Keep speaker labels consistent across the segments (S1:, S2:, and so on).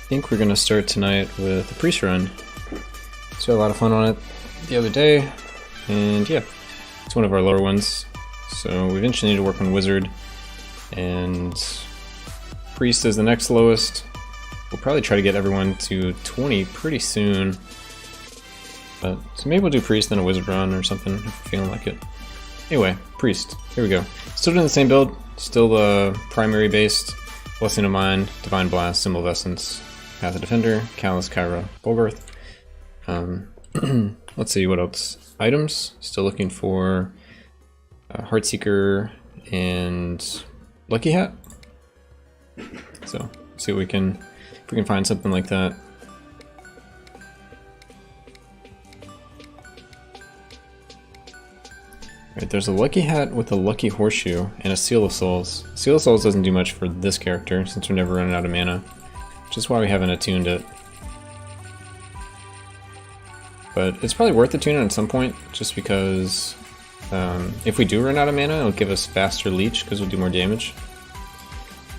S1: think we're gonna start tonight with a priest run. So I had a lot of fun on it the other day, and yeah, it's one of our lower ones. So we eventually need to work on wizard, and priest is the next lowest. We'll probably try to get everyone to 20 pretty soon. So maybe we'll do priest then a wizard run or something if we're feeling like it. Anyway, priest, here we go. Still doing the same build, still the primary based. Blessing of Mind, Divine Blast, Symbol of Essence, Path of Defender, Callus, Kyra, Bulgarth. Let's see, what else? Items, still looking for Heartseeker and Lucky Hat. So, see what we can, if we can find something like that. Right, there's a Lucky Hat with a Lucky Horseshoe and a Seal of Souls. Seal of Souls doesn't do much for this character since we're never running out of mana, which is why we haven't attuned it. But it's probably worth attuning at some point, just because if we do run out of mana, it'll give us faster leech because we'll do more damage.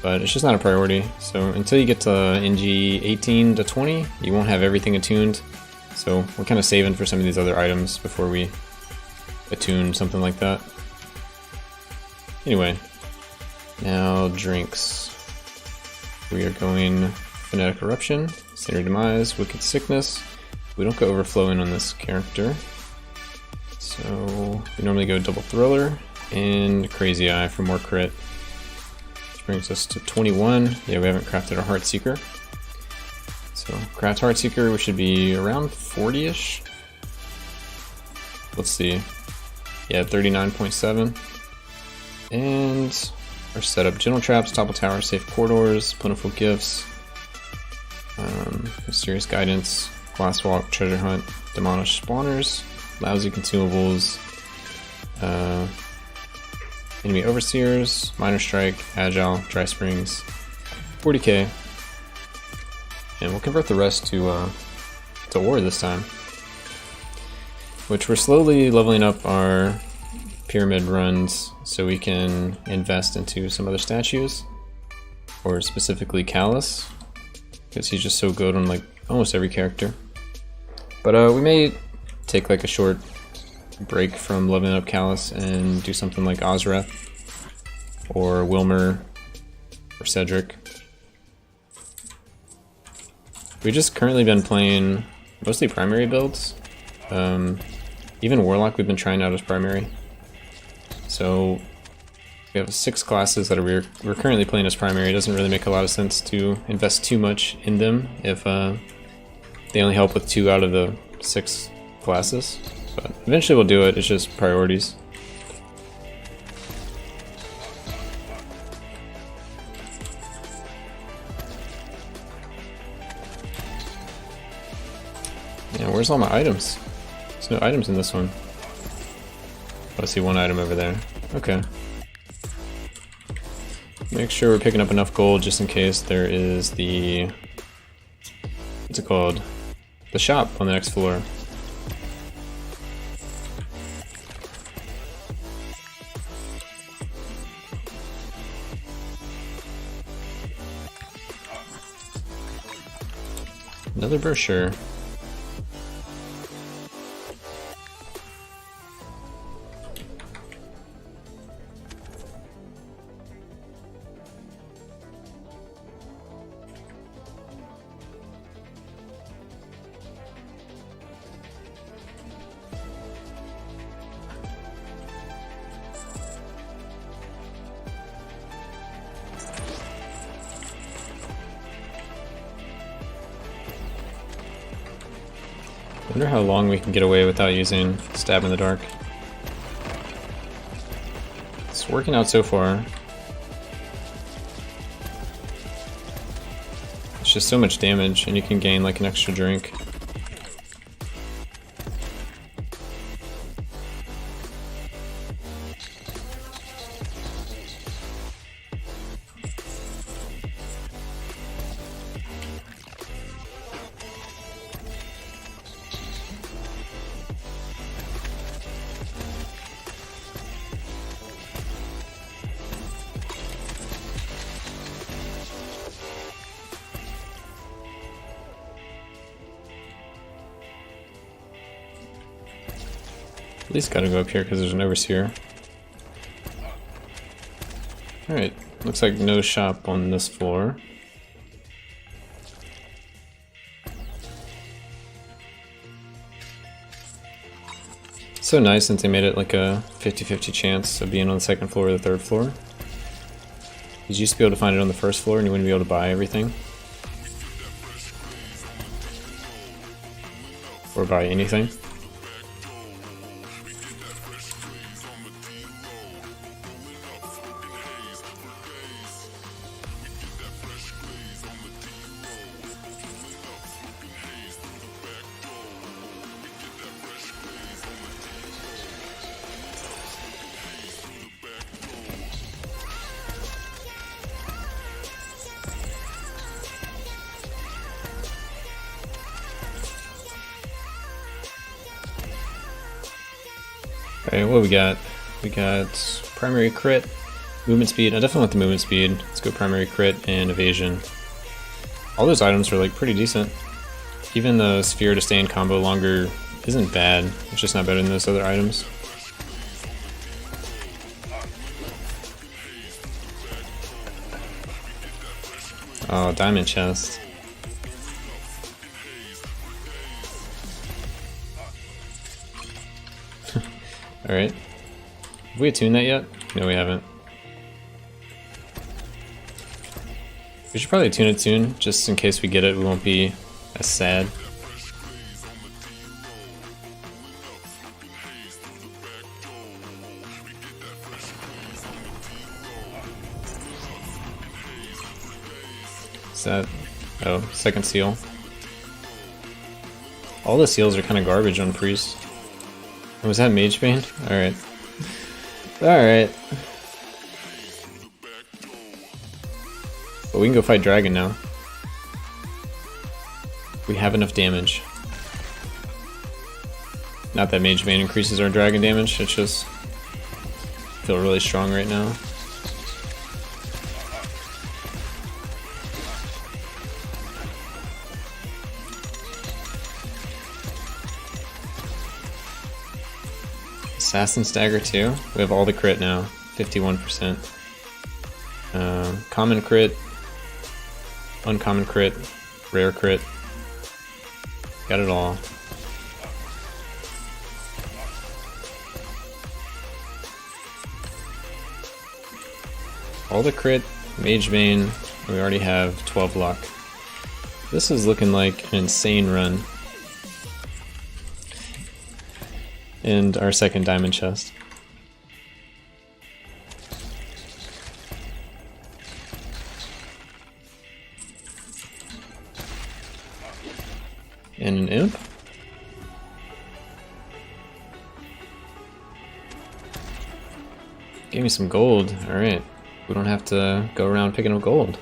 S1: But it's just not a priority, so until you get to NG+13 to 20, you won't have everything attuned. So we're kind of saving for some of these other items before we attune something like that. Anyway, now drinks. We are going Phonetic Eruption, Standard Demise, Wicked Sickness. We don't go Overflowing on this character, so we normally go Double Thriller and Crazy Eye for more crit. Which brings us to 21. Yeah, we haven't crafted our Heartseeker. So craft Heartseeker, we should be around 40-ish. Let's see. Yeah, 39.7. And our setup: Gentle Traps, Topple Tower, Safe Corridors, Plentiful Gifts, Mysterious Guidance, Glasswalk, Treasure Hunt, Demolish Spawners, Lousy Consumables, Enemy Overseers, Minor Strike, Agile, Dry Springs, 40k. And we'll convert the rest to ore this time. Which we're slowly leveling up our pyramid runs so we can invest into some other statues, or specifically Callus, because he's just so good on like almost every character. But we may take like a short break from leveling up Callus and do something like Ozreth or Wilmer or Cedric. We've just currently been playing mostly primary builds. Even Warlock we've been trying out as primary. So we have 6 classes that we're currently playing as primary. It doesn't really make a lot of sense to invest too much in them if they only help with 2 out of the 6 classes. But eventually we'll do it, it's just priorities. Yeah, where's all my items? There's no items in this one. Oh, I see one item over there. Okay. Make sure we're picking up enough gold just in case there is the... what's it called? The shop on the next floor. Another brochure. I wonder how long we can get away without using Stab in the Dark. It's working out so far. It's just so much damage, and you can gain like an extra drink. At least gotta go up here because there's an overseer. Alright, looks like no shop on this floor. So nice since they made it like a 50-50 chance of being on the second floor or the third floor. You used to be able to find it on the first floor and you wouldn't be able to buy everything. Or buy anything. Alright, what we got? We got primary crit, movement speed. I definitely want the movement speed. Let's go primary crit and evasion. All those items are like pretty decent. Even the sphere to stay in combo longer isn't bad. It's just not better than those other items. Oh, diamond chest. Alright. Have we attuned that yet? No, we haven't. We should probably attune it soon, just in case we get it, we won't be as sad. Is that... oh, second seal. All the seals are kind of garbage on Priest. Was that Mage Bane? Alright. Alright. But we can go fight Dragon now. We have enough damage. Not that Mage Bane increases our Dragon damage, it's just... I feel really strong right now. Assassin Stagger too. We have all the crit now, 51%. Common crit, uncommon crit, rare crit. Got it all. All the crit, Mage Bane, we already have 12 luck. This is looking like an insane run. And our second diamond chest. And an imp? Give me some gold. Alright. We don't have to go around picking up gold.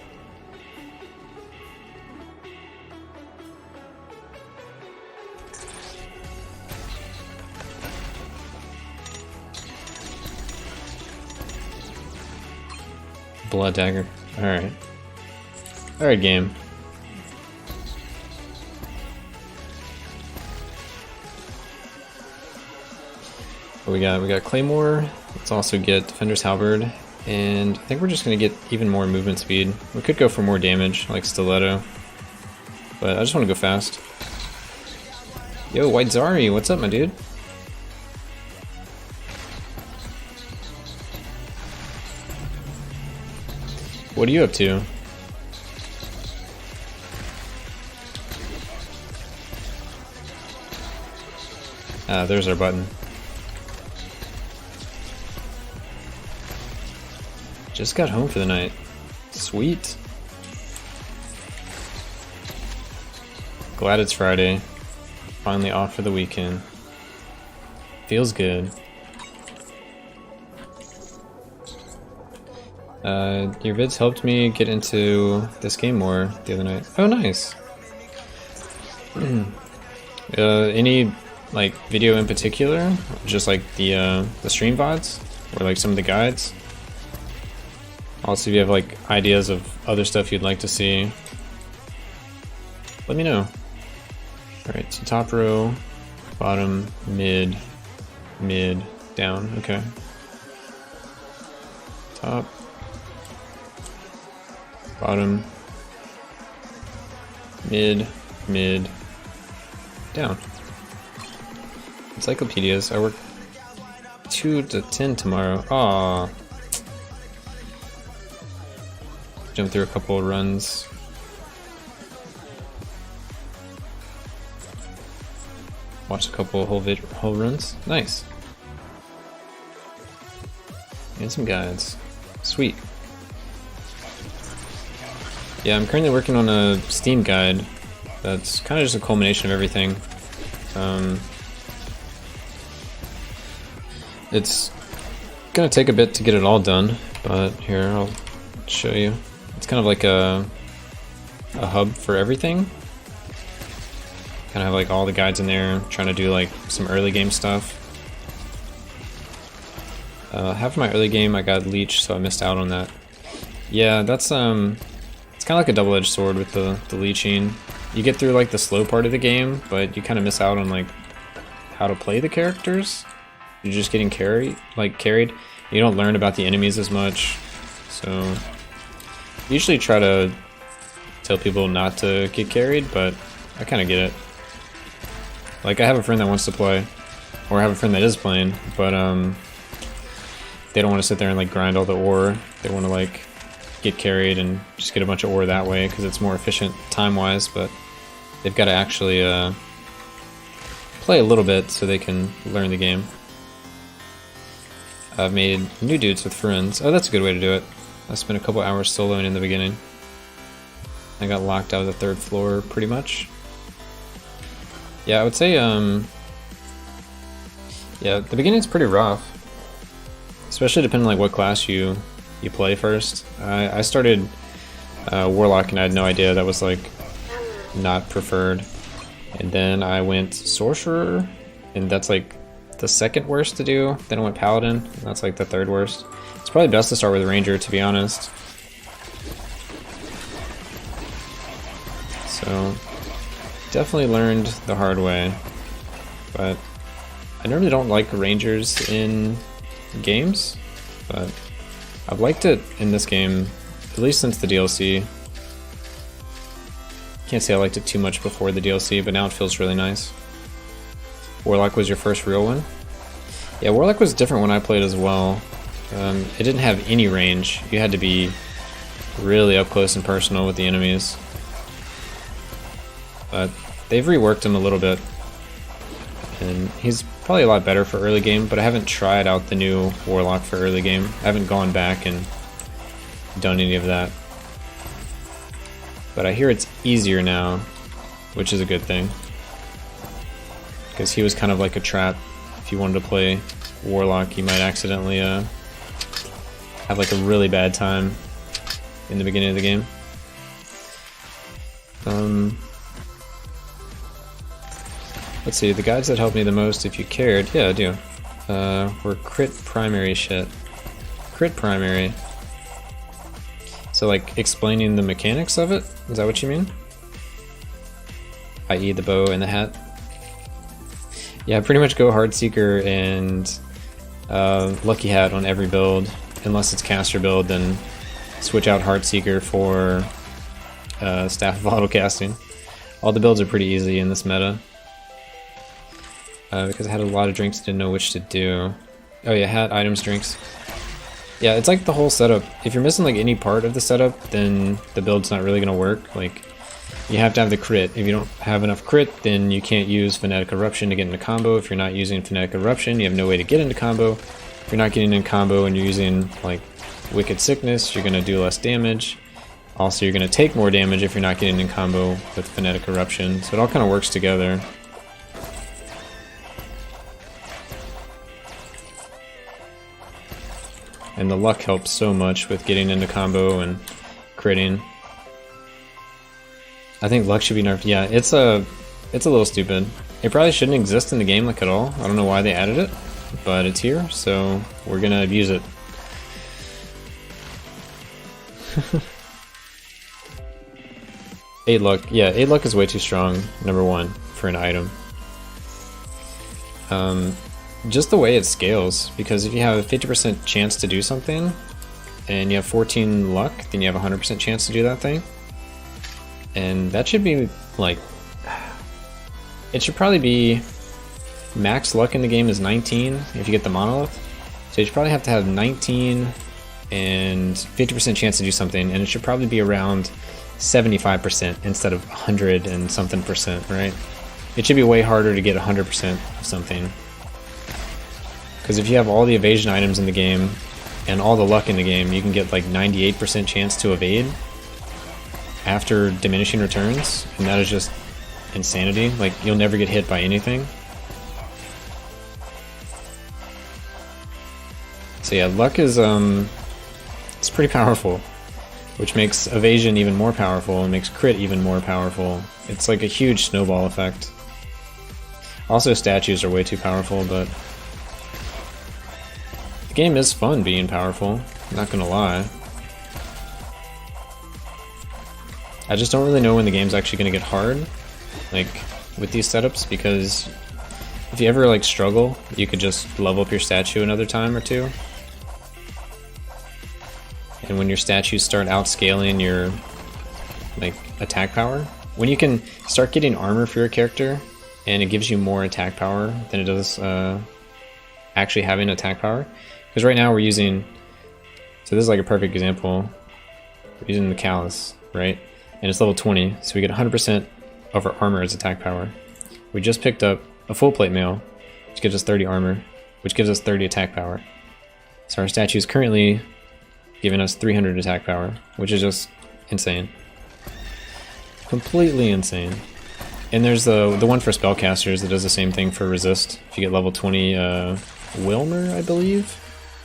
S1: Blood dagger. Alright. Alright, game. What we got? We got Claymore. Let's also get Defender's Halberd. And I think we're just gonna get even more movement speed. We could go for more damage, like Stiletto. But I just wanna go fast. Yo, White Zari, what's up, my dude? What are you up to? Ah, there's our button. Just got home for the night. Sweet. Glad it's Friday. Finally off for the weekend. Feels good. Your vids helped me get into this game more the other night. Oh, nice. Any like video in particular? Just like the stream VODs or like some of the guides? Also, if you have like ideas of other stuff you'd like to see, let me know. Alright, so top row, bottom, mid, mid, down, okay. Top. Bottom. Mid, mid, down. Encyclopedias, I work 2 to 10 tomorrow. Aww. Jump through a couple of runs. Watch a couple of whole runs. Nice. And some guides. Sweet. Yeah, I'm currently working on a Steam guide that's kind of just a culmination of everything. It's gonna take a bit to get it all done, but here, I'll show you. It's kind of like a hub for everything. Kind of have like all the guides in there, trying to do like some early game stuff. Half of my early game I got leech, so I missed out on that. Yeah, that's it's kind of like a double-edged sword with the leeching. You get through like the slow part of the game, but you kind of miss out on like how to play the characters. You're just getting carried. You don't learn about the enemies as much, so usually try to tell people not to get carried, but I kind of get it. Like, I have a friend that wants to play, or I have a friend that is playing, but they don't want to sit there and like grind all the ore. They want to like get carried and just get a bunch of ore that way because it's more efficient time-wise, but they've got to actually play a little bit so they can learn the game. I've made new dudes with friends. Oh, that's a good way to do it. I spent a couple hours soloing in the beginning. I got locked out of the 3rd floor pretty much. Yeah, I would say, yeah, the beginning's pretty rough. Especially depending on like what class you play first. I started Warlock and I had no idea that was like not preferred. And then I went Sorcerer, and that's like the 2nd worst to do. Then I went Paladin, and that's like the 3rd worst. It's probably best to start with Ranger, to be honest. So, definitely learned the hard way. But I normally don't like Rangers in games, but I've liked it in this game, at least since the DLC. Can't say I liked it too much before the DLC, but now it feels really nice. Warlock was your first real one? Yeah, Warlock was different when I played as well. It didn't have any range. You had to be really up close and personal with the enemies. But they've reworked him a little bit. And he's probably a lot better for early game, but I haven't tried out the new Warlock for early game. I haven't gone back and done any of that. But I hear it's easier now, which is a good thing. Because he was kind of like a trap. If you wanted to play Warlock, you might accidentally have like a really bad time in the beginning of the game. Let's see, the guides that helped me the most, if you cared, yeah, I do, were crit primary shit. Crit primary. So like explaining the mechanics of it? Is that what you mean? I.e. the bow and the hat? Yeah, I pretty much go Hard Seeker and Lucky Hat on every build. Unless it's caster build, then switch out Hard Seeker for Staff of Autocasting. All the builds are pretty easy in this meta. Because I had a lot of drinks, didn't know which to do. Oh yeah, hat, items, drinks. Yeah, it's like the whole setup. If you're missing like any part of the setup, then the build's not really gonna work. Like, you have to have the crit. If you don't have enough crit, then you can't use Phonetic Eruption to get into combo. If you're not using Phonetic Eruption, you have no way to get into combo. If you're not getting in combo and you're using like Wicked Sickness, you're gonna do less damage. Also, you're gonna take more damage if you're not getting in combo with Phonetic Eruption. So it all kind of works together. And the luck helps so much with getting into combo and critting. I think luck should be nerfed. Yeah, it's a little stupid. It probably shouldn't exist in the game like at all. I don't know why they added it, but it's here, so we're gonna abuse it. 8 luck. Yeah, 8 luck is way too strong, number 1, for an item. just the way it scales, because if you have a 50% chance to do something and you have 14 luck, then you have a 100% chance to do that thing. And that should be like, it should probably be max luck in the game is 19 if you get the monolith. So you should probably have to have 19 and 50% chance to do something, and it should probably be around 75% instead of 100 and something percent, right? It should be way harder to get 100% of something. Because if you have all the evasion items in the game and all the luck in the game, you can get like 98% chance to evade after diminishing returns, and that is just insanity. Like, you'll never get hit by anything. So yeah, luck is it's pretty powerful, which makes evasion even more powerful and makes crit even more powerful. It's like a huge snowball effect. Also, statues are way too powerful, but the game is fun being powerful, I'm not gonna lie. I just don't really know when the game's actually gonna get hard, like, with these setups, because if you ever, like, struggle, you could just level up your statue another time or two. And when your statues start outscaling your, like, attack power, when you can start getting armor for your character, and it gives you more attack power than it does actually having attack power. Because right now we're using, so this is like a perfect example, we're using the Callus, right? And it's level 20, so we get 100% of our armor as attack power. We just picked up a full plate mail, which gives us 30 armor, which gives us 30 attack power. So our statue is currently giving us 300 attack power, which is just insane. Completely insane. And there's the one for spellcasters that does the same thing for resist. If you get level 20 Wilmer, I believe?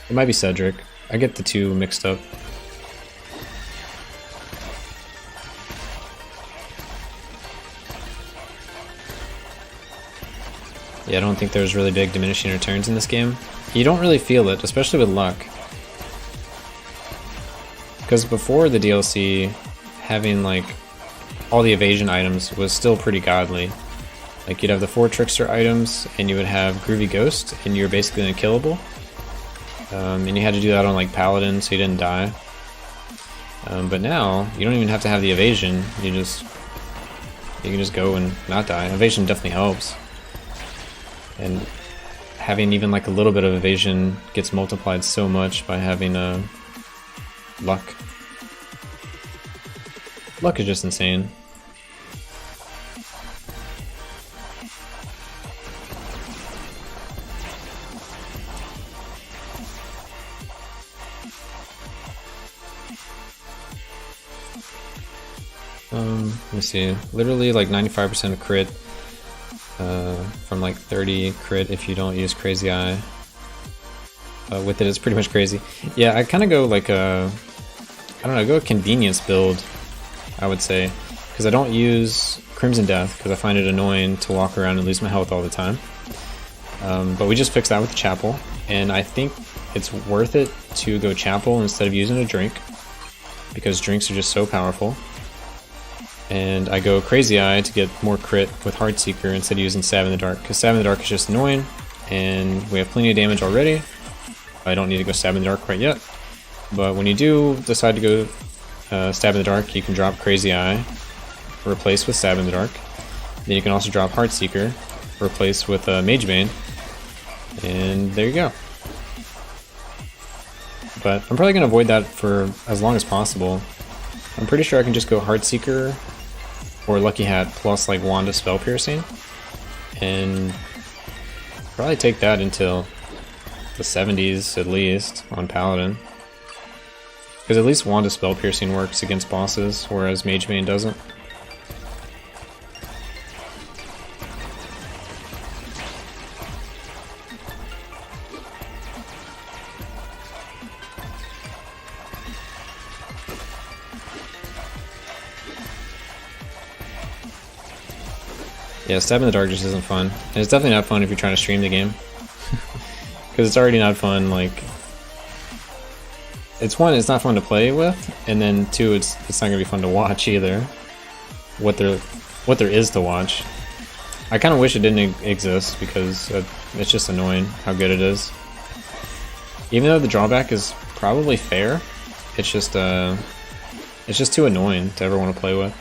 S1: It might be Cedric. I get the two mixed up. Yeah, I don't think there's really big diminishing returns in this game. You don't really feel it, especially with luck. Because before the DLC, having like all the evasion items was still pretty godly. Like, you'd have the 4 trickster items, and you would have Groovy Ghost, and you were basically unkillable. And you had to do that on like Paladin, so you didn't die. But now you don't even have to have the evasion. You can just go and not die. Evasion definitely helps. And having even like a little bit of evasion gets multiplied so much by having luck. Luck is just insane. Let me see. Literally like 95% of crit from like 30 crit if you don't use Crazy Eye. With it, it's pretty much crazy. Yeah, I kind of go like I don't know, go a convenience build, I would say, because I don't use Crimson Death because I find it annoying to walk around and lose my health all the time. But we just fixed that with the Chapel, and I think it's worth it to go Chapel instead of using a drink, because drinks are just so powerful. And I go Crazy Eye to get more crit with Heartseeker instead of using Stab in the Dark, because Stab in the Dark is just annoying, and we have plenty of damage already. I don't need to go Stab in the Dark quite yet. But when you do decide to go Stab in the Dark, you can drop Crazy Eye, replace with Stab in the Dark. Then you can also drop Heartseeker, replace with Mage Bane, and there you go. But I'm probably going to avoid that for as long as possible. I'm pretty sure I can just go Heartseeker or Lucky Hat plus like Wand of Spell Piercing, and probably take that until the 70s at least on Paladin. Because at least Wand of Spell Piercing works against bosses, whereas Mage Bane doesn't. Yeah, Stab in the Dark just isn't fun. And it's definitely not fun if you're trying to stream the game. Because it's already not fun, like... It's one, it's not fun to play with, and then two, it's not gonna be fun to watch either. What there is to watch. I kind of wish it didn't exist because it's just annoying how good it is. Even though the drawback is probably fair, it's just too annoying to ever want to play with.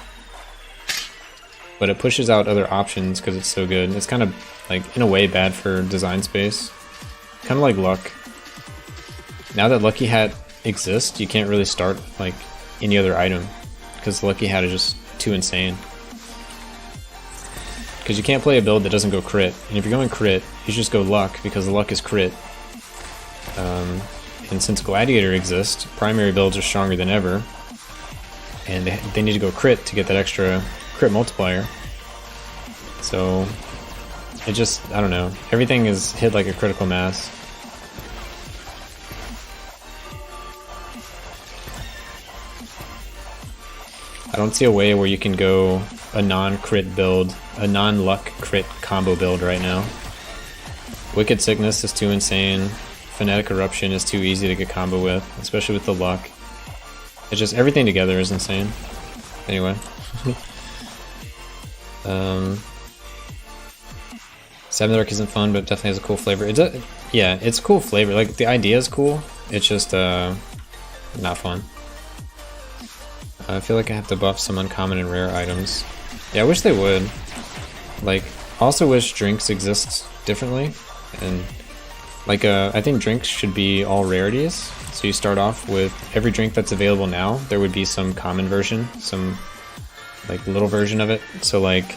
S1: But it pushes out other options because it's so good. It's kind of like in a way bad for design space, kind of like luck. Now that Lucky Hat exists, you can't really start like any other item because Lucky Hat is just too insane. Because you can't play a build that doesn't go crit, and if you're going crit, you just go luck because the luck is crit. And since Gladiator exists, primary builds are stronger than ever, and they need to go crit to get that extra crit multiplier. So it just, I don't know, everything is hit like a critical mass. I don't see a way where you can go a non-crit build, a non-luck crit combo build right now. Wicked Sickness is too insane. Phonetic Eruption is too easy to get combo with, especially with the luck. It's just everything together is insane. Anyway. Seven Dark isn't fun, but definitely has a cool flavor. Yeah, it's a cool flavor. Like, the idea is cool. It's just not fun. I feel like I have to buff some uncommon and rare items. Yeah, I wish they would. Like, also wish drinks exist differently. And, like, I think drinks should be all rarities. So you start off with every drink that's available now, there would be some common version, some, like, little version of it. So, like,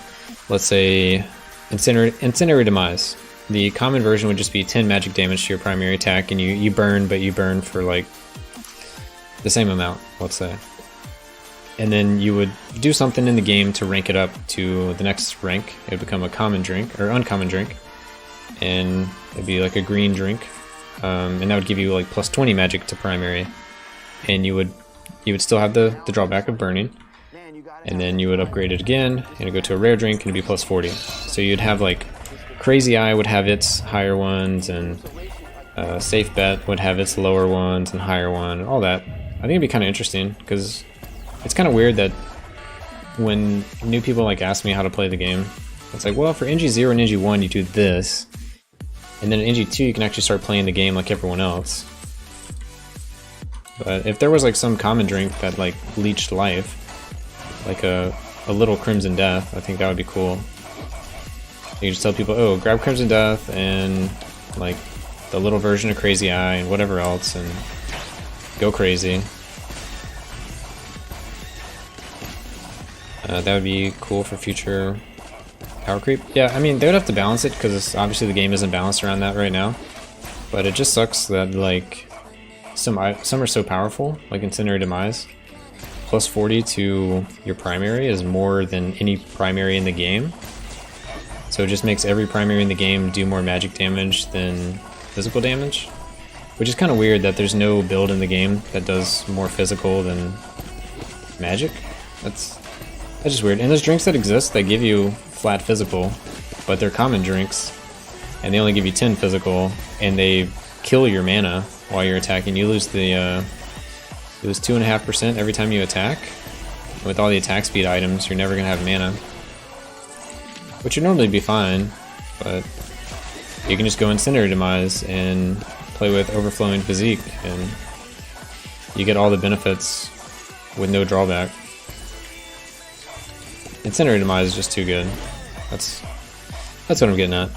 S1: let's say Incendiary Demise. The common version would just be 10 magic damage to your primary attack, and you burn, but you burn for, like, the same amount, let's say. And then you would do something in the game to rank it up to the next rank. It would become a common drink, or uncommon drink. And it'd be like a green drink. And that would give you like plus 20 magic to primary. And you would still have the drawback of burning. And then you would upgrade it again, and it'd go to a rare drink, and it'd be plus 40. So you'd have like, Crazy Eye would have its higher ones, and Safe Bet would have its lower ones and higher one, all that. I think it'd be kind of interesting, because it's kind of weird that when new people like ask me how to play the game, it's like, well, for NG0 and NG1 you do this, and then in NG2 you can actually start playing the game like everyone else. But if there was like some common drink that like leached life, like a little Crimson Death, I think that would be cool. You can just tell people, oh, grab Crimson Death and like the little version of Crazy Eye and whatever else, and go crazy. That would be cool for future power creep. Yeah, I mean, they would have to balance it because obviously the game isn't balanced around that right now. But it just sucks that like some are so powerful, like Incendiary Demise. Plus 40 to your primary is more than any primary in the game. So it just makes every primary in the game do more magic damage than physical damage. Which is kind of weird that there's no build in the game that does more physical than magic. That's just weird. And there's drinks that exist that give you flat physical, but they're common drinks, and they only give you 10 physical, and they kill your mana while you're attacking. You lose the you lose 2.5% every time you attack. With all the attack speed items, you're never gonna have mana, which would normally be fine, but you can just go Incendiary Demise and play with Overflowing Physique, and you get all the benefits with no drawback. Incendiary Demise is just too good. That's what I'm getting at.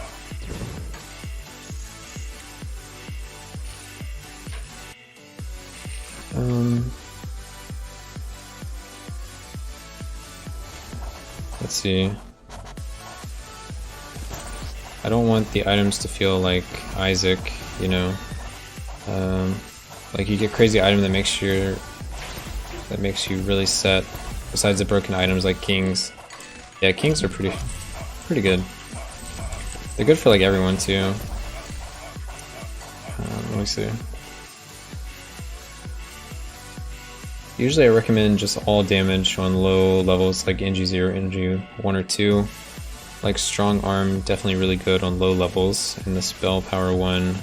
S1: Let's see. I don't want the items to feel like Isaac, you know. Like you get crazy item that makes you really set. Besides the broken items like Kings. Yeah, Kings are pretty good. They're good for like everyone too. Let me see. Usually I recommend just all damage on low levels like NG0, NG1 or 2. Like Strong Arm, definitely really good on low levels, and the Spell Power 1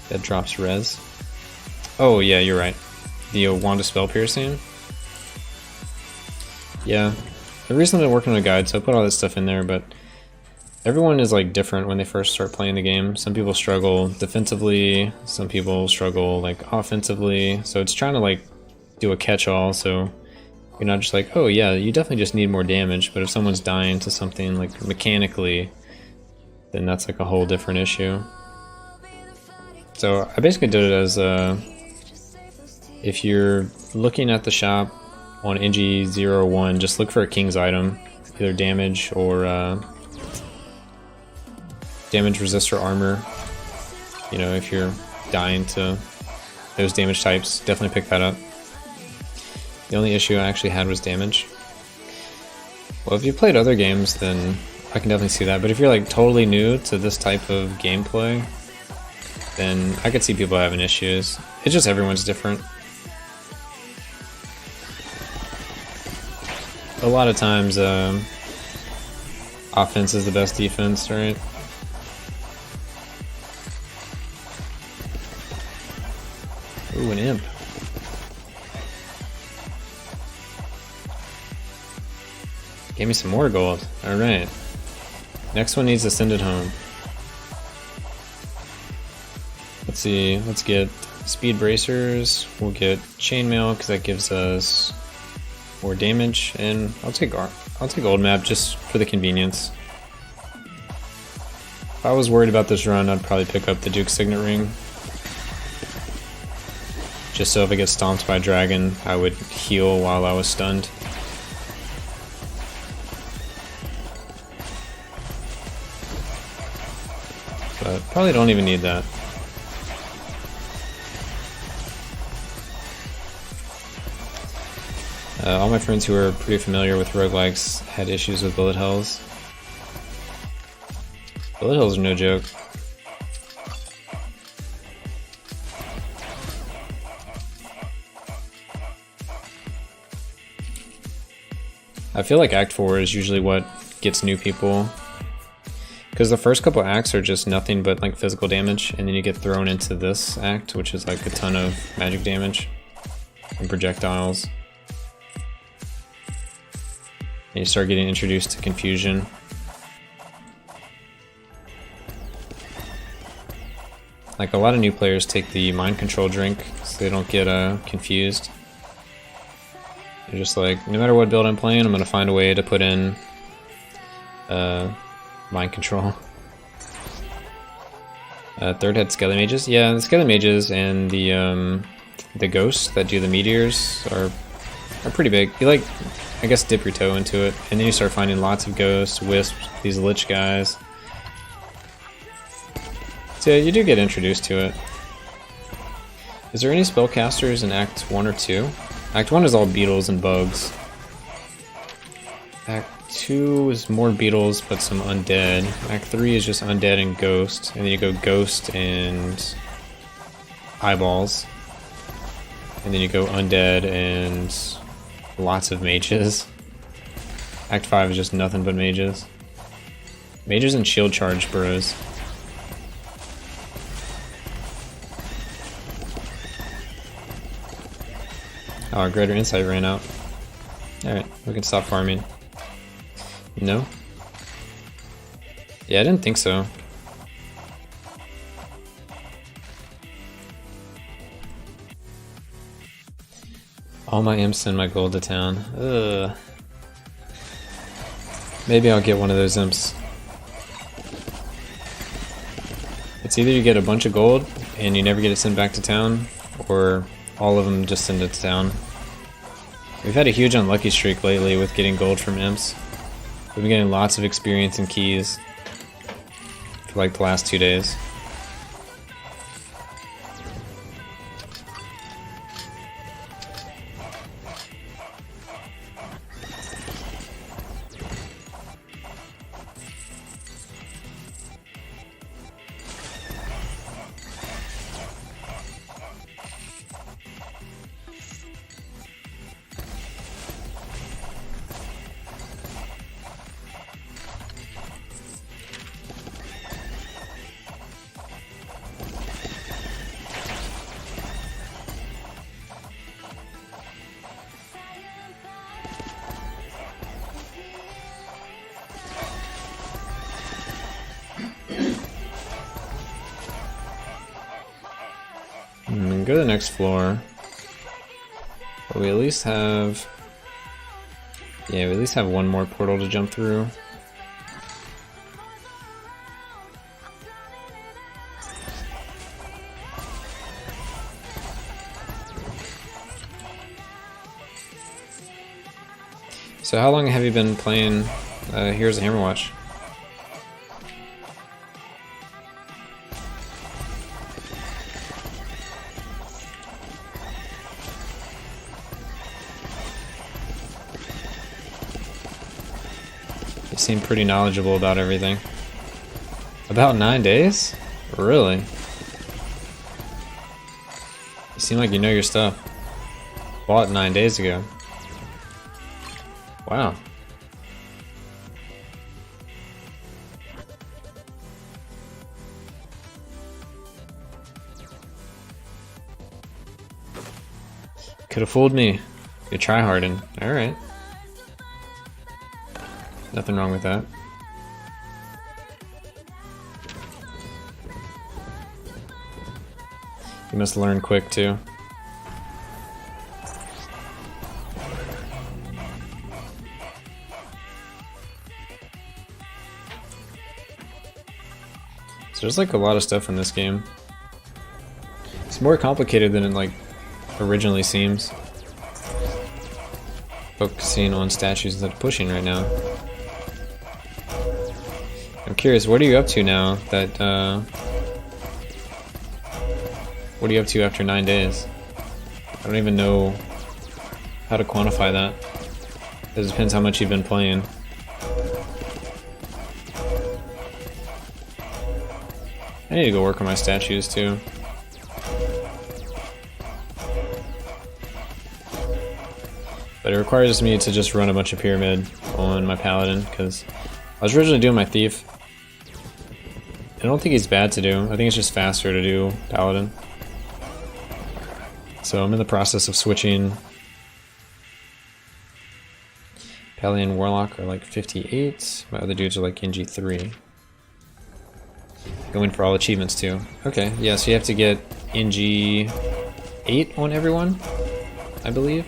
S1: that drops res. Oh yeah, you're right. The Wand of Spell Piercing. Yeah, I've recently been working on a guide, so I put all this stuff in there, but everyone is like different when they first start playing the game. Some people struggle defensively, some people struggle like offensively. So it's trying to like do a catch-all, so you're not just like, oh yeah, you definitely just need more damage, but if someone's dying to something like mechanically, then that's like a whole different issue. So I basically did it as if you're looking at the shop on NG+01, just look for a king's item, either damage or damage resistor armor. You know, if you're dying to those damage types, definitely pick that up. The only issue I actually had was damage. Well, if you played other games, then I can definitely see that. But if you're like totally new to this type of gameplay, then I could see people having issues. It's just everyone's different. A lot of times, offense is the best defense, right? Ooh, an imp. Gave me some more gold. Alright. Next one needs to send it home. Let's see, let's get speed bracers. We'll get chainmail because that gives us more damage, and I'll take gold map just for the convenience. If I was worried about this run, I'd probably pick up the Duke's Signet Ring. Just so if I get stomped by a dragon, I would heal while I was stunned. But probably don't even need that. All my friends who are pretty familiar with roguelikes had issues with bullet hells. Bullet hells are no joke. I feel like Act 4 is usually what gets new people. Because the first couple acts are just nothing but like physical damage, and then you get thrown into this act, which is like a ton of magic damage and projectiles. And you start getting introduced to confusion. Like a lot of new players take the mind control drink so they don't get confused. They're just like, no matter what build I'm playing, I'm gonna find a way to put in mind control. Third head Skelly Mages. Yeah, the Skelly Mages and the ghosts that do the meteors are pretty big. You like, I guess, dip your toe into it, and then you start finding lots of ghosts, wisps, these lich guys. So yeah, you do get introduced to it. Is there any spellcasters in Act 1 or 2? Act 1 is all beetles and bugs. Act 2 is more beetles but some undead. Act 3 is just undead and ghost, and then you go ghost and eyeballs. And then you go undead and lots of mages. Act 5 is just nothing but mages. Mages and shield charge bros. Oh, our greater insight ran out. Alright, we can stop farming. No? Yeah, I didn't think so. All my imps send my gold to town. Ugh. Maybe I'll get one of those imps. It's either you get a bunch of gold and you never get it sent back to town, or all of them just send it to town. We've had a huge unlucky streak lately with getting gold from imps. We've been getting lots of experience and keys for like the last 2 days. can go to the next floor. But we at least have... Yeah, we at least have one more portal to jump through. So how long have you been playing Here's a Hammerwatch? You seem pretty knowledgeable about everything. About 9 days? Really? You seem like you know your stuff. Bought 9 days ago. Wow. Could have fooled me. You're tryharding. Alright. Nothing wrong with that. You must learn quick too. So there's like a lot of stuff in this game. It's more complicated than it like originally seems. Focusing on statues instead of pushing right now. I'm curious, what are you up to now that, what are you up to after 9 days? I don't even know how to quantify that. It depends how much you've been playing. I need to go work on my statues too. But it requires me to just run a bunch of pyramid on my paladin, because I was originally doing my thief. I don't think he's bad to do. I think it's just faster to do paladin. So I'm in the process of switching. Paladin and Warlock are like 58. My other dudes are like NG+13. Going for all achievements too. Okay, yeah, so you have to get NG+8 on everyone, I believe.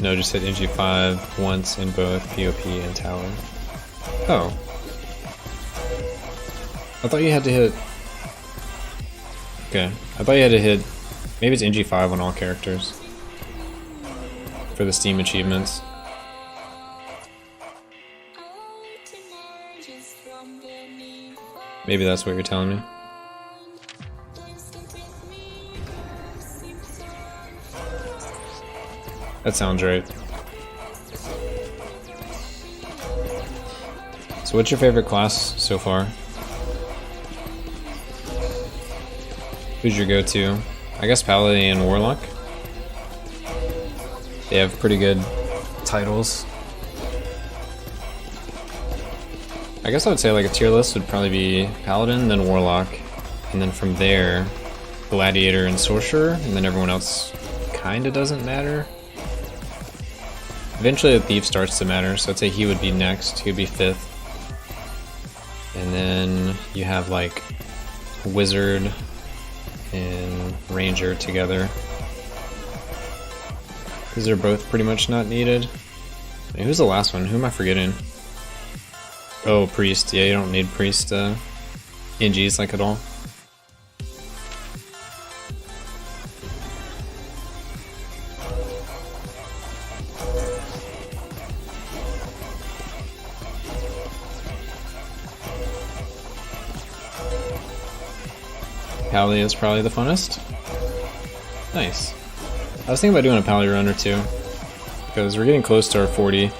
S1: No, just hit NG5 once in both POP and Tower. Oh. I thought you had to hit... Okay. I thought you had to hit... Maybe it's NG5 on all characters. For the Steam achievements. Maybe that's what you're telling me. That sounds right. So what's your favorite class so far? Who's your go-to? I guess Paladin and Warlock. They have pretty good titles. I guess I would say like a tier list would probably be Paladin, then Warlock, and then from there, Gladiator and Sorcerer, and then everyone else kinda doesn't matter. Eventually the Thief starts to matter, so I'd say he would be next, he would be 5th. And then you have like Wizard and Ranger together. Because they're both pretty much not needed. Wait, who's the last one? Who am I forgetting? Oh, Priest. Yeah, you don't need Priest NGs like at all. Pally is probably the funnest. Nice. I was thinking about doing a Pally run or two, because we're getting close to our 40.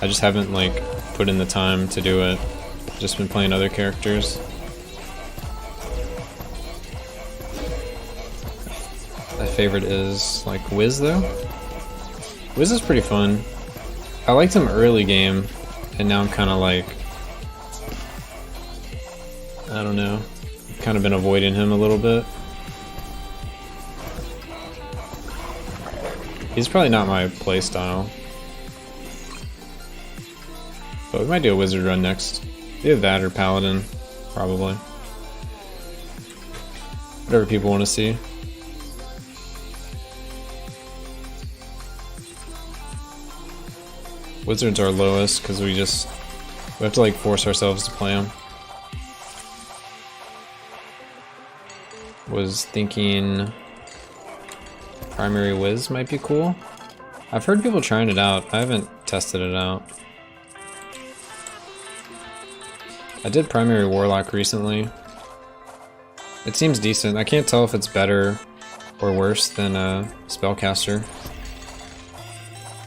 S1: I just haven't like put in the time to do it. Just been playing other characters. My favorite is like Wiz though. Wiz is pretty fun. I liked him early game, and now I'm kind of like, I don't know, kind of been avoiding him a little bit. He's probably not my playstyle. But we might do a wizard run next. Either that or paladin, probably. Whatever people want to see. Wizards are lowest because we have to like force ourselves to play them. Was thinking primary Wiz might be cool. I've heard people trying it out. I haven't tested it out. I did primary Warlock recently. It seems decent. I can't tell if it's better or worse than a Spellcaster.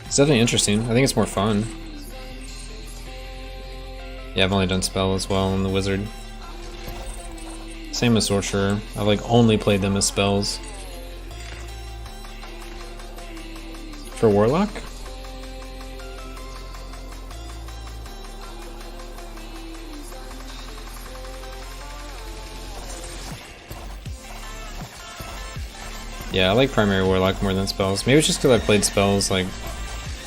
S1: It's definitely interesting. I think it's more fun. Yeah, I've only done Spell as well in the Wizard. Same as Sorcerer. I've like only played them as spells. For Warlock? Yeah, I like primary Warlock more than spells. Maybe it's just because I played spells like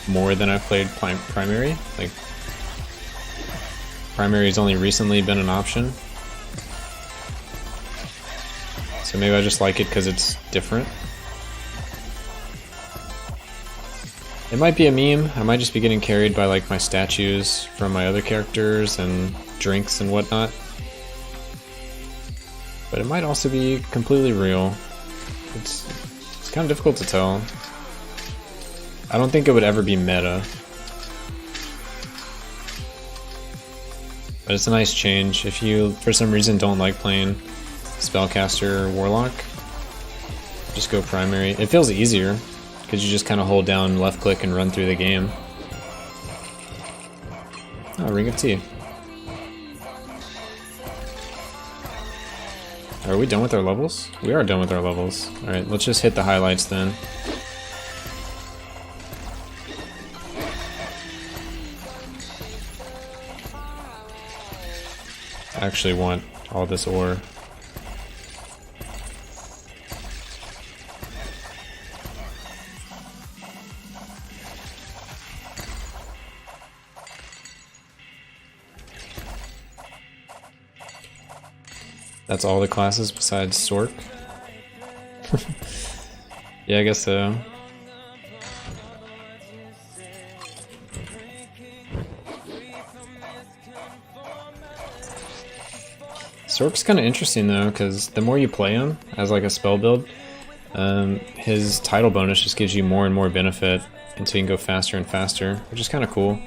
S1: more than I've played primary. Like primary's only recently been an option. So maybe I just like it because it's different. It might be a meme. I might just be getting carried by like my statues from my other characters and drinks and whatnot. But it might also be completely real. It's kind of difficult to tell. I don't think it would ever be meta. But it's a nice change. If you, for some reason, don't like playing Spellcaster or Warlock, just go primary. It feels easier, because you just kind of hold down left click and run through the game. Oh, Ring of Tea. Are we done with our levels? We are done with our levels. Alright, let's just hit the highlights then. I actually want all this ore. That's all the classes besides Sork? Yeah, I guess so. Sork's kind of interesting though, because the more you play him as like a spell build, his title bonus just gives you more and more benefit until you can go faster and faster, which is kind of cool.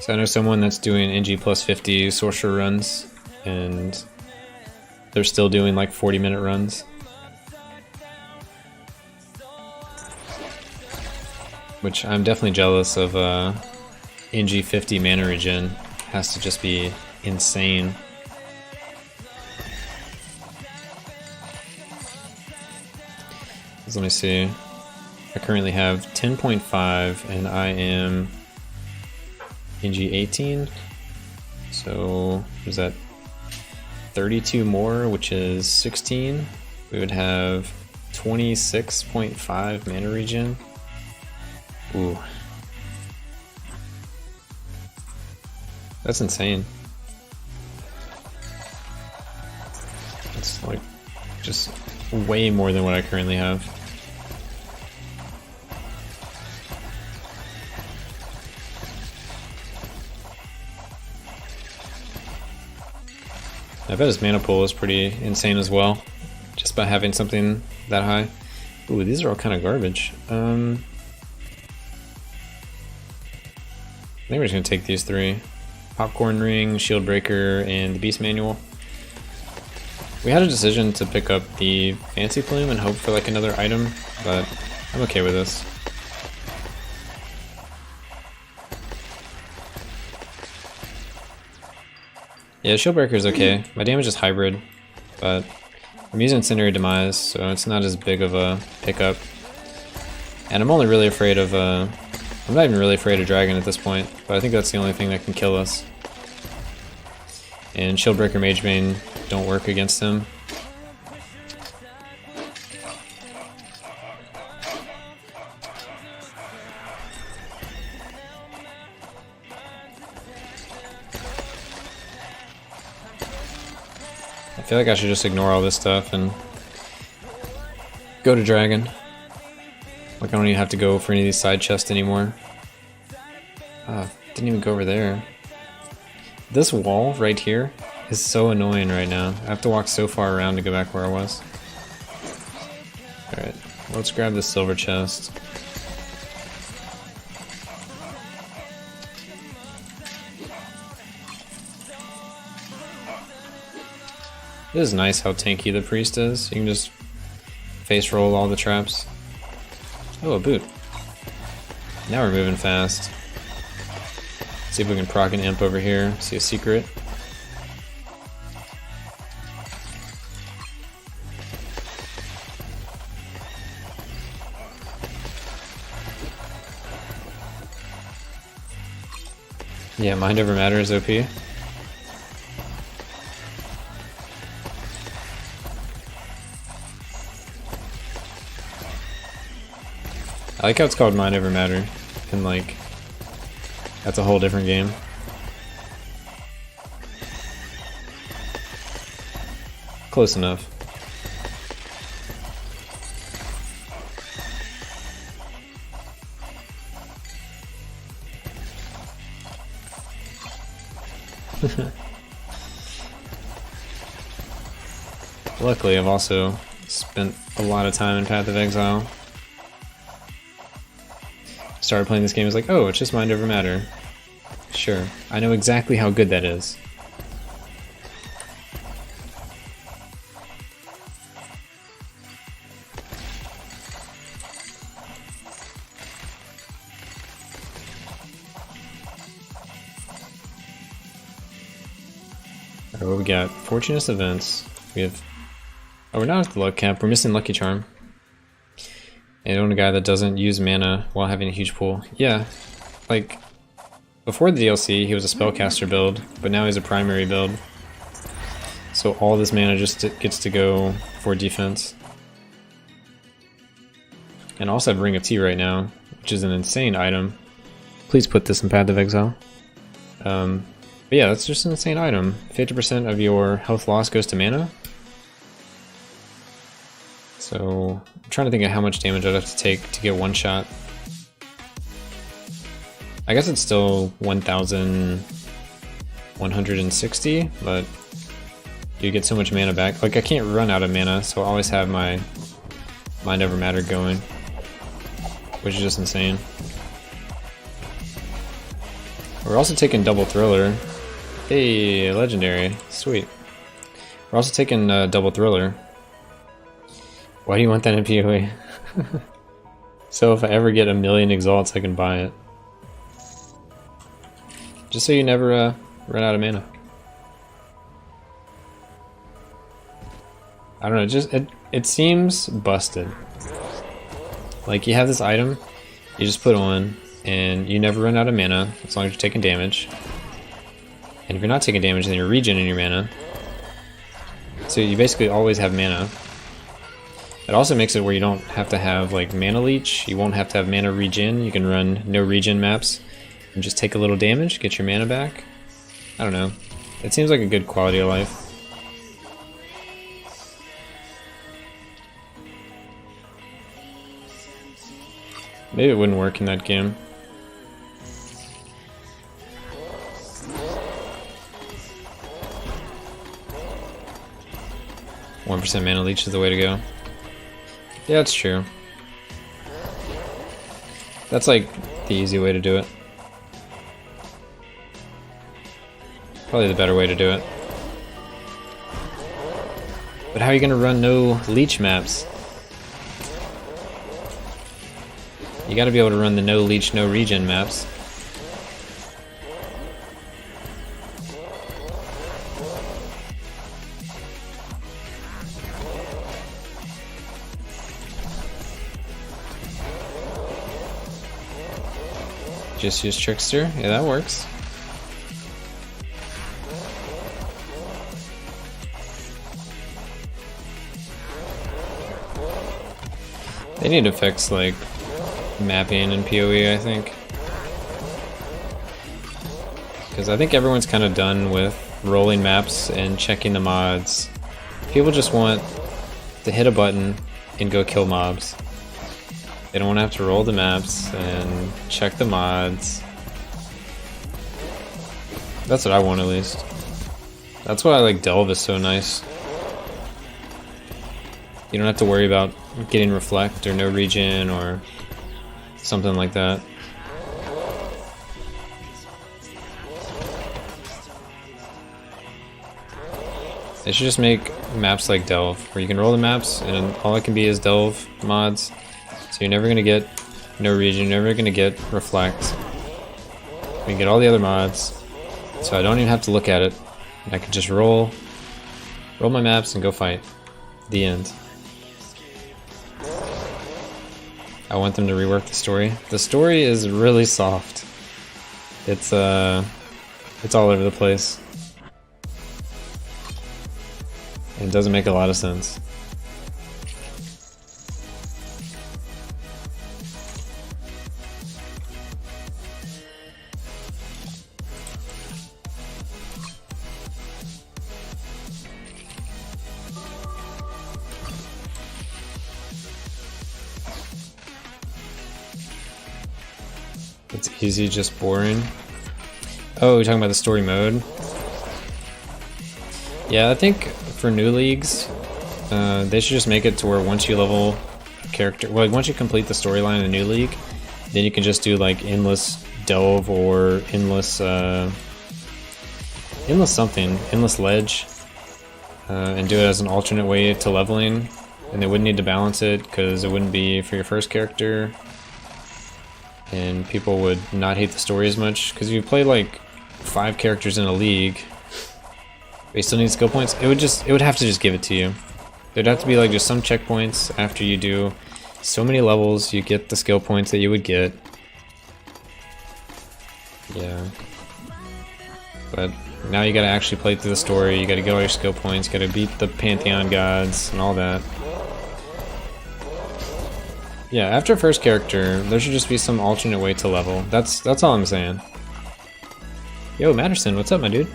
S1: So I know someone that's doing NG+50 sorcerer runs, and they're still doing like 40-minute runs. Which I'm definitely jealous of. NG50 mana regen has to just be insane. Let me see. I currently have 10.5 and I am NG18. So is that 32 more, which is 16? We would have 26.5 mana regen. Ooh. That's insane. That's like just way more than what I currently have. I bet his mana pool is pretty insane as well, just by having something that high. Ooh, these are all kind of garbage. I think we're just gonna take these three. Popcorn Ring, Shield Breaker, and the Beast Manual. We had a decision to pick up the Fancy Plume and hope for like another item, but I'm okay with this. Yeah, Shield Breaker is okay. My damage is hybrid, but I'm using Incendiary Demise, so it's not as big of a pickup. And I'm only really afraid of, I'm not even really afraid of Dragon at this point, but I think that's the only thing that can kill us. And Shieldbreaker Magebane don't work against him. I feel like I should just ignore all this stuff and go to Dragon. Like I don't even have to go for any of these side chests anymore. Ah, didn't even go over there. This wall right here is so annoying right now. I have to walk so far around to go back where I was. Alright, let's grab this silver chest. It is nice how tanky the priest is. You can just face roll all the traps. Oh, a boot. Now we're moving fast. See if we can proc an imp over here. See a secret. Yeah, Mind Over Matter is OP. I like how it's called Mind Over Matter, and like, that's a whole different game. Close enough. Luckily, I've also spent a lot of time in Path of Exile. Started playing this game, I was like, oh, it's just Mind Over Matter. Sure, I know exactly how good that is. Alright, what we got? Fortuneous Events. We have... Oh, we're not at the luck cap, we're missing Lucky Charm. And own a guy that doesn't use mana while having a huge pool. Yeah, like, before the DLC he was a spellcaster build, but now he's a primary build. So all this mana just gets to go for defense. And I also have Ring of Tea right now, which is an insane item. Please put this in Path of Exile. But yeah, that's just an insane item. 50% of your health loss goes to mana. So, I'm trying to think of how much damage I'd have to take to get one shot. I guess it's still 1,160, but you get so much mana back. Like, I can't run out of mana, so I always have my Mind Over Matter going, which is just insane. We're also taking Double Thriller. Hey, legendary. Sweet. We're also taking Double Thriller. Why do you want that in PoE? So if I ever get 1,000,000 exalts, I can buy it. Just so you never run out of mana. I don't know, it seems busted. Like, you have this item, you just put on, and you never run out of mana, as long as you're taking damage. And if you're not taking damage, then you're regening your mana. So you basically always have mana. It also makes it where you don't have to have like mana leech, you won't have to have mana regen, you can run no regen maps and just take a little damage, get your mana back. I don't know, it seems like a good quality of life. Maybe it wouldn't work in that game. %1 mana leech is the way to go. Yeah, it's true. That's like the easy way to do it. Probably the better way to do it. But how are you gonna run no leech maps? You gotta be able to run the no leech, no regen maps. Just use Trickster. Yeah, that works. They need to fix like mapping and PoE, I think. Because I think everyone's kind of done with rolling maps and checking the mods. People just want to hit a button and go kill mobs. They don't want to have to roll the maps and check the mods. That's what I want, at least. That's why I like Delve is so nice. You don't have to worry about getting Reflect or no regen or something like that. They should just make maps like Delve, where you can roll the maps and all it can be is Delve mods. So you're never gonna get no regen, you're never gonna get Reflect. You can get all the other mods, so I don't even have to look at it. I can just roll my maps and go fight. The end. I want them to rework the story. The story is really soft. It's all over the place. It doesn't make a lot of sense. It's easy, just boring. Oh, you're talking about the story mode? Yeah, I think for new leagues, they should just make it to where once you level character, well, once you complete the storyline in a new league, then you can just do like endless delve or endless endless ledge, and do it as an alternate way to leveling, and they wouldn't need to balance it because it wouldn't be for your first character, and people would not hate the story as much. Because if you play like 5 characters in a league, but you still need skill points, it would have to just give it to you. There'd have to be like just some checkpoints after you do so many levels, you get the skill points that you would get. Yeah. But now you gotta actually play through the story, you gotta get all your skill points, you gotta beat the Pantheon gods and all that. Yeah, after first character, there should just be some alternate way to level. That's all I'm saying. Yo, Matterson, what's up, my dude?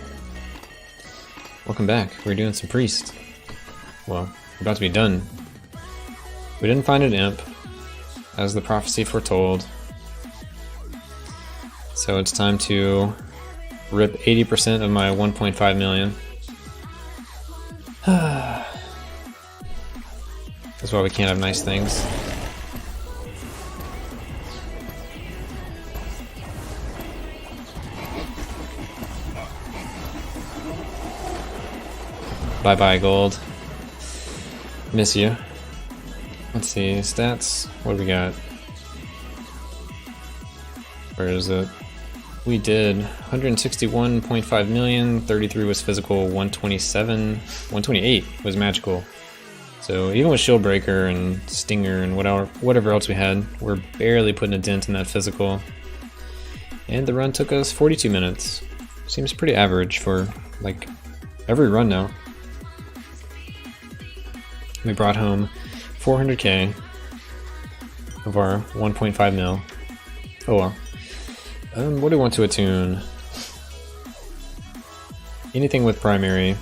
S1: Welcome back. We're doing some priest. Well, we're about to be done. We didn't find an imp, as the prophecy foretold. So it's time to rip 80% of my 1.5 million. That's why we can't have nice things. Bye bye, gold. Miss you. Let's see, stats. What do we got? Where is it? We did 161.5 million, 33 was physical, 128 was magical. So even with Shieldbreaker and Stinger and whatever else we had, we're barely putting a dent in that physical. And the run took us 42 minutes. Seems pretty average for like every run now. We brought home 400k of our 1.5 mil. Oh well. What do we want to attune? Anything with primary.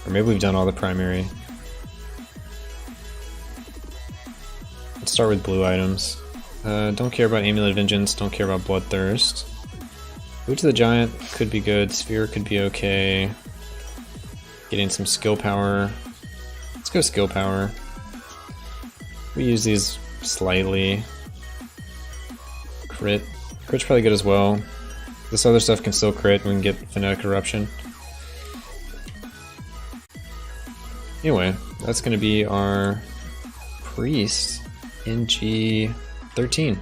S1: Or maybe we've done all the primary. Let's start with blue items. Don't care about Amulet of Vengeance, don't care about Bloodthirst. Boot to the Giant could be good, Sphere could be okay. Getting some skill power. Let's go skill power. We use these slightly. Crit. Crit's probably good as well. This other stuff can still crit, we can get Phonetic Eruption. Anyway, that's going to be our Priest NG+13.